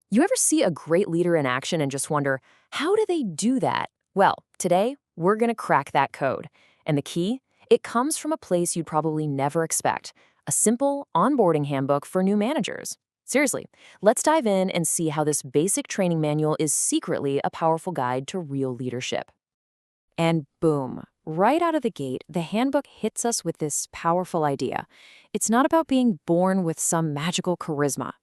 You ever see a great leader in action and just wonder, how do they do that? Well, today, we're going to crack that code. And the key? It comes from a place you'd probably never expect, a simple onboarding handbook for new managers. Seriously, let's dive in and see how this basic training manual is secretly a powerful guide to real leadership. And boom, right out of the gate, the handbook hits us with this powerful idea. It's not about being born with some magical charisma,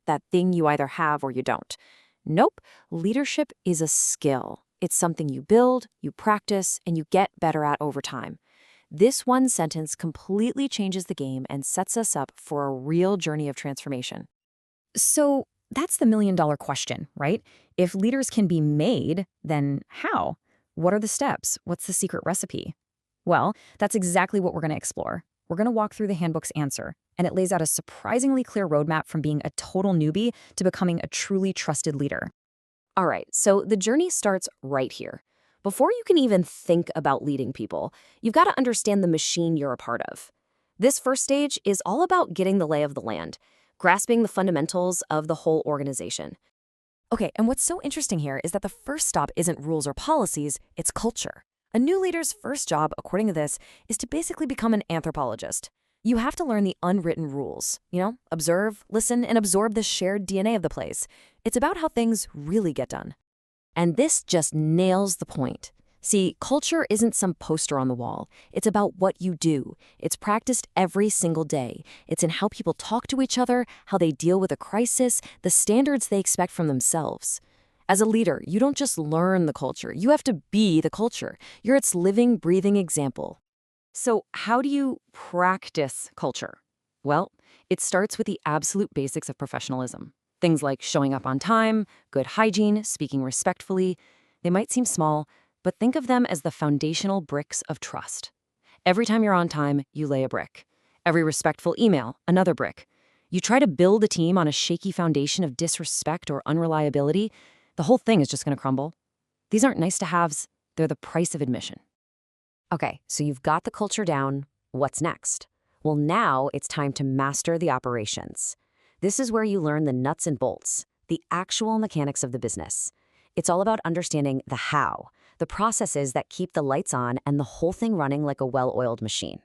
that thing you either have or you don't. Nope, leadership is a skill. It's something you build, you practice, and you get better at over time. This one sentence completely changes the game and sets us up for a real journey of transformation. So that's the million-dollar question, right? If leaders can be made, then how? What are the steps? What's the secret recipe? Well, that's exactly what we're going to explore. We're going to walk through the handbook's answer, and it lays out a surprisingly clear roadmap from being a total newbie to becoming a truly trusted leader. All right, so the journey starts right here. Before you can even think about leading people, you've got to understand the machine you're a part of. This first stage is all about getting the lay of the land, grasping the fundamentals of the whole organization. Okay, and what's so interesting here is that the first stop isn't rules or policies, it's culture. A new leader's first job, according to this, is to basically become an anthropologist. You have to learn the unwritten rules, observe, listen, and absorb the shared DNA of the place. It's about how things really get done. And this just nails the point. See, culture isn't some poster on the wall. It's about what you do. It's practiced every single day. It's in how people talk to each other, how they deal with a crisis, the standards they expect from themselves. As a leader, you don't just learn the culture. You have to be the culture. You're its living, breathing example. So how do you practice culture? Well, it starts with the absolute basics of professionalism. Things like showing up on time, good hygiene, speaking respectfully. They might seem small, but think of them as the foundational bricks of trust. Every time you're on time, you lay a brick. Every respectful email, another brick. You try to build a team on a shaky foundation of disrespect or unreliability, the whole thing is just going to crumble. These aren't nice to haves, they're the price of admission. Okay, so you've got the culture down. What's next? Well, now it's time to master the operations. This is where you learn the nuts and bolts, the actual mechanics of the business. It's all about understanding the how, the processes that keep the lights on and the whole thing running like a well-oiled machine.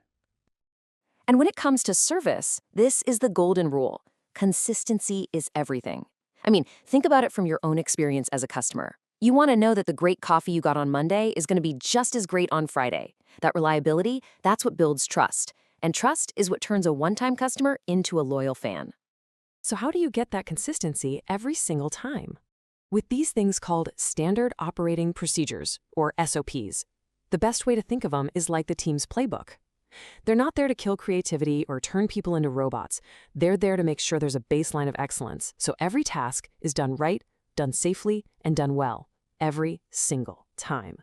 And when it comes to service, this is the golden rule. Consistency is everything. I mean, think about it from your own experience as a customer. You want to know that the great coffee you got on Monday is going to be just as great on Friday. That reliability, that's what builds trust. And trust is what turns a one-time customer into a loyal fan. So how do you get that consistency every single time? With these things called Standard Operating Procedures, or SOPs. The best way to think of them is like the team's playbook. They're not there to kill creativity or turn people into robots. They're there to make sure there's a baseline of excellence, so every task is done right, done safely, and done well, every single time.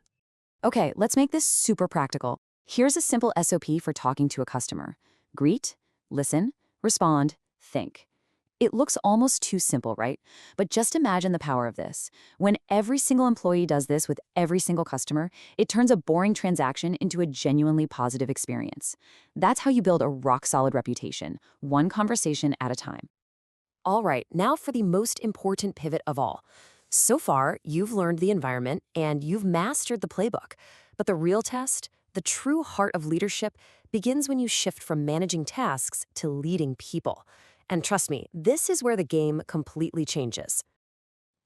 Okay, let's make this super practical. Here's a simple SOP for talking to a customer. Greet, listen, respond, think. It looks almost too simple, right? But just imagine the power of this. When every single employee does this with every single customer, it turns a boring transaction into a genuinely positive experience. That's how you build a rock-solid reputation, one conversation at a time. All right, now for the most important pivot of all. So far, you've learned the environment and you've mastered the playbook. But the real test, the true heart of leadership, begins when you shift from managing tasks to leading people. And trust me, this is where the game completely changes.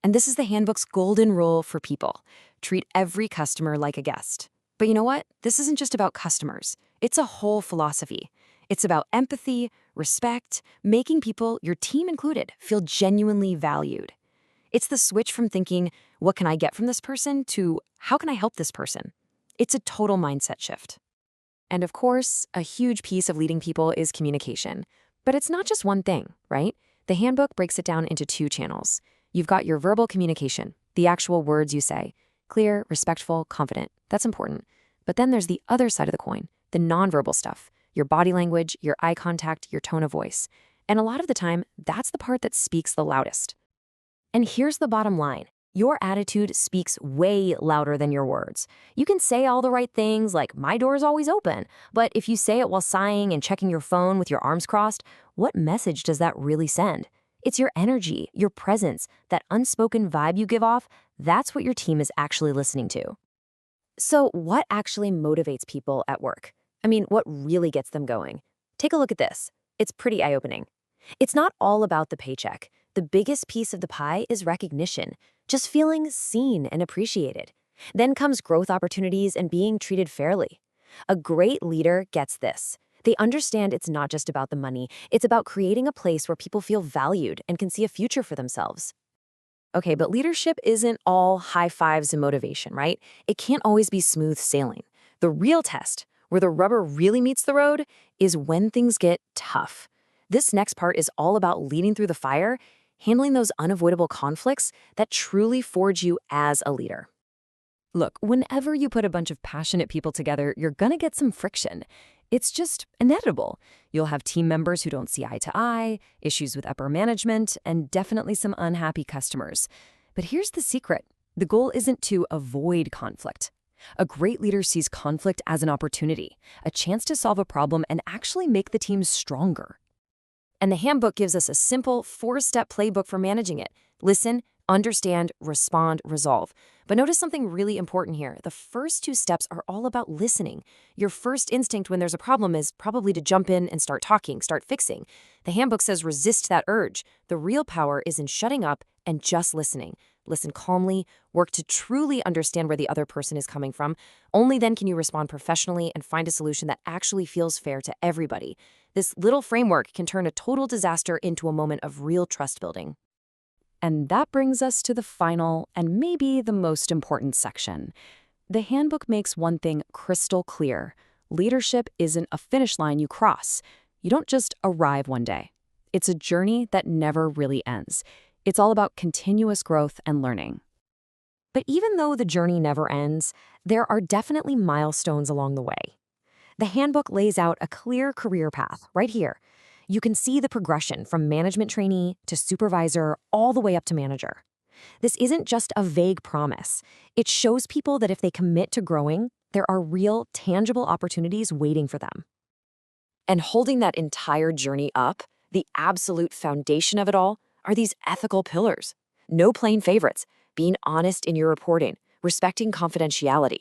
And this is the handbook's golden rule for people. Treat every customer like a guest. But you know what? This isn't just about customers. It's a whole philosophy. It's about empathy, respect, making people, your team included, feel genuinely valued. It's the switch from thinking, what can I get from this person, to how can I help this person? It's a total mindset shift. And of course, a huge piece of leading people is communication. But it's not just one thing, right? The handbook breaks it down into two channels. You've got your verbal communication, the actual words you say. Clear, respectful, confident. That's important. But then there's the other side of the coin, the nonverbal stuff. Your body language, your eye contact, your tone of voice. And a lot of the time, that's the part that speaks the loudest. And here's the bottom line. Your attitude speaks way louder than your words. You can say all the right things like, my door is always open, but if you say it while sighing and checking your phone with your arms crossed, what message does that really send? It's your energy, your presence, that unspoken vibe you give off. That's what your team is actually listening to. So, what actually motivates people at work? I mean, what really gets them going? Take a look at this. It's pretty eye opening. It's not all about the paycheck. The biggest piece of the pie is recognition, just feeling seen and appreciated. Then comes growth opportunities and being treated fairly. A great leader gets this. They understand it's not just about the money, it's about creating a place where people feel valued and can see a future for themselves. Okay, but leadership isn't all high fives and motivation, right? It can't always be smooth sailing. The real test, where the rubber really meets the road, is when things get tough. This next part is all about leading through the fire, handling those unavoidable conflicts that truly forge you as a leader. Look, whenever you put a bunch of passionate people together, you're gonna get some friction. It's just inevitable. You'll have team members who don't see eye to eye, issues with upper management, and definitely some unhappy customers. But here's the secret. The goal isn't to avoid conflict. A great leader sees conflict as an opportunity, a chance to solve a problem and actually make the team stronger. And the handbook gives us a simple 4-step playbook for managing it. Listen, understand, respond, resolve. But notice something really important here. The first 2 steps are all about listening. Your first instinct when there's a problem is probably to jump in and start talking, start fixing. The handbook says resist that urge. The real power is in shutting up and just listening. Listen calmly, work to truly understand where the other person is coming from. Only then can you respond professionally and find a solution that actually feels fair to everybody. This little framework can turn a total disaster into a moment of real trust building. And that brings us to the final and maybe the most important section. The handbook makes one thing crystal clear. Leadership isn't a finish line you cross. You don't just arrive one day. It's a journey that never really ends. It's all about continuous growth and learning. But even though the journey never ends, there are definitely milestones along the way. The handbook lays out a clear career path right here. You can see the progression from management trainee to supervisor all the way up to manager. This isn't just a vague promise. It shows people that if they commit to growing, there are real, tangible opportunities waiting for them. And holding that entire journey up, the absolute foundation of it all, are these ethical pillars. No plain favorites, being honest in your reporting, respecting confidentiality.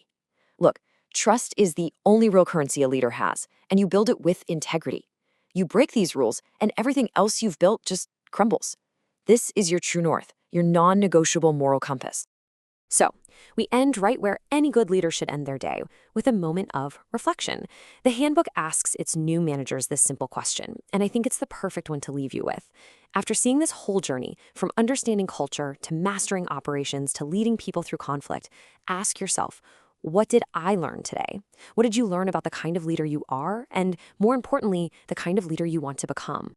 Look, trust is the only real currency a leader has, and you build it with integrity. You break these rules, and everything else you've built just crumbles. This is your true north, your non-negotiable moral compass. So, we end right where any good leader should end their day, with a moment of reflection. The handbook asks its new managers this simple question, and I think it's the perfect one to leave you with. After seeing this whole journey, from understanding culture to mastering operations to leading people through conflict, ask yourself, what did I learn today? What did you learn about the kind of leader you are, and more importantly, the kind of leader you want to become?